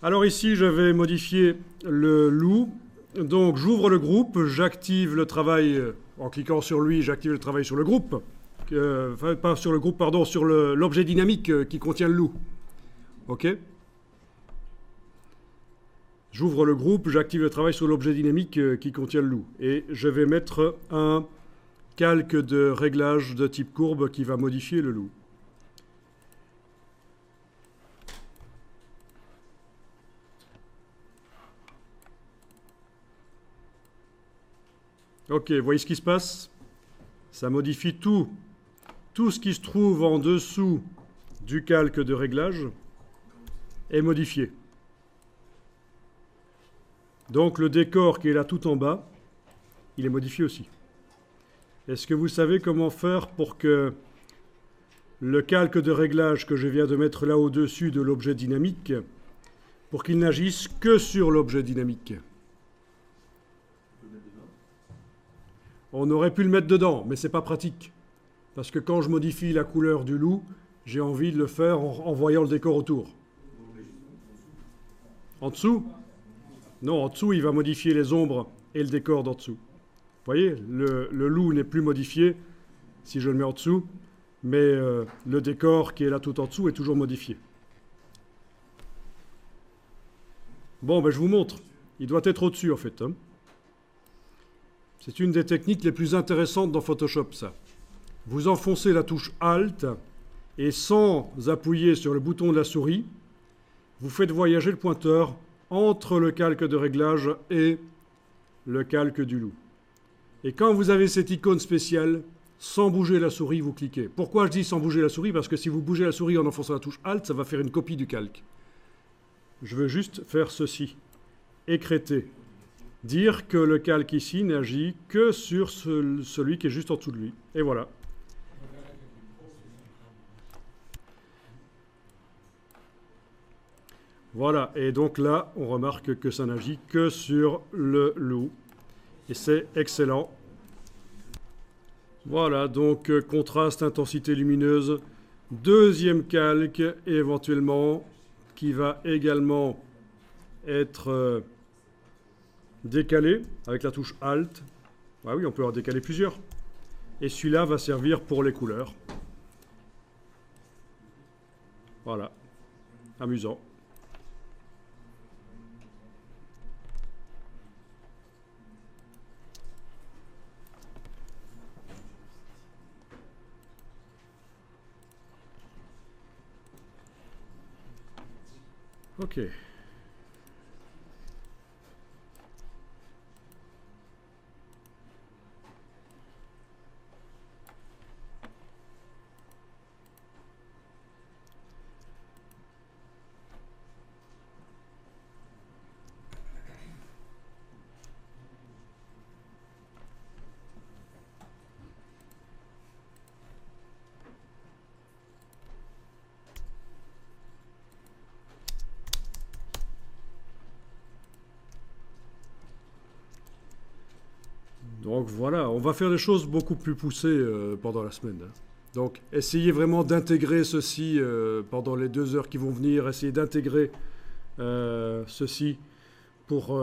Alors ici, je vais modifier le loup. Donc j'ouvre le groupe, j'active le travail, en cliquant sur lui, j'active le travail sur le groupe. Enfin, pas sur le groupe, pardon, sur l'objet dynamique qui contient le loup. OK? J'ouvre le groupe, j'active le travail sur l'objet dynamique qui contient le loup. Et je vais mettre un calque de réglage de type courbe qui va modifier le loup. Ok, vous voyez ce qui se passe? Ça modifie tout ce qui se trouve en dessous du calque de réglage est modifié. Donc le décor qui est là tout en bas, il est modifié aussi. Est-ce que vous savez comment faire pour que le calque de réglage que je viens de mettre là au-dessus de l'objet dynamique, pour qu'il n'agisse que sur l'objet dynamique? On aurait pu le mettre dedans, mais c'est pas pratique. Parce que quand je modifie la couleur du loup, j'ai envie de le faire en voyant le décor autour. En dessous? Non, en dessous, il va modifier les ombres et le décor d'en dessous. Vous voyez, le loup n'est plus modifié si je le mets en dessous, mais le décor qui est là tout en dessous est toujours modifié. Bon, ben, je vous montre. Il doit être au-dessus, en fait. Hein. C'est une des techniques les plus intéressantes dans Photoshop, ça. Vous enfoncez la touche Alt et sans appuyer sur le bouton de la souris, vous faites voyager le pointeur entre le calque de réglage et le calque du loup. Et quand vous avez cette icône spéciale, sans bouger la souris, vous cliquez. Pourquoi je dis sans bouger la souris? Parce que si vous bougez la souris en enfonçant la touche Alt, ça va faire une copie du calque. Je veux juste faire ceci. Écrêter. Dire que le calque ici n'agit que sur celui qui est juste en dessous de lui. Et voilà. Voilà, et donc là, on remarque que ça n'agit que sur le loup. Et c'est excellent. Voilà, donc contraste, intensité lumineuse. Deuxième calque, éventuellement, qui va également être décalé avec la touche Alt. Ah oui, on peut en décaler plusieurs. Et celui-là va servir pour les couleurs. Voilà, amusant. Ok. Donc voilà, on va faire des choses beaucoup plus poussées pendant la semaine. Hein. Donc essayez vraiment d'intégrer ceci pendant les 2 heures qui vont venir, essayez d'intégrer ceci pour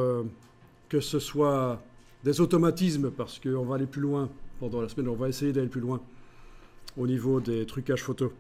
que ce soit des automatismes, parce qu'on va aller plus loin pendant la semaine, on va essayer d'aller plus loin au niveau des trucages photos.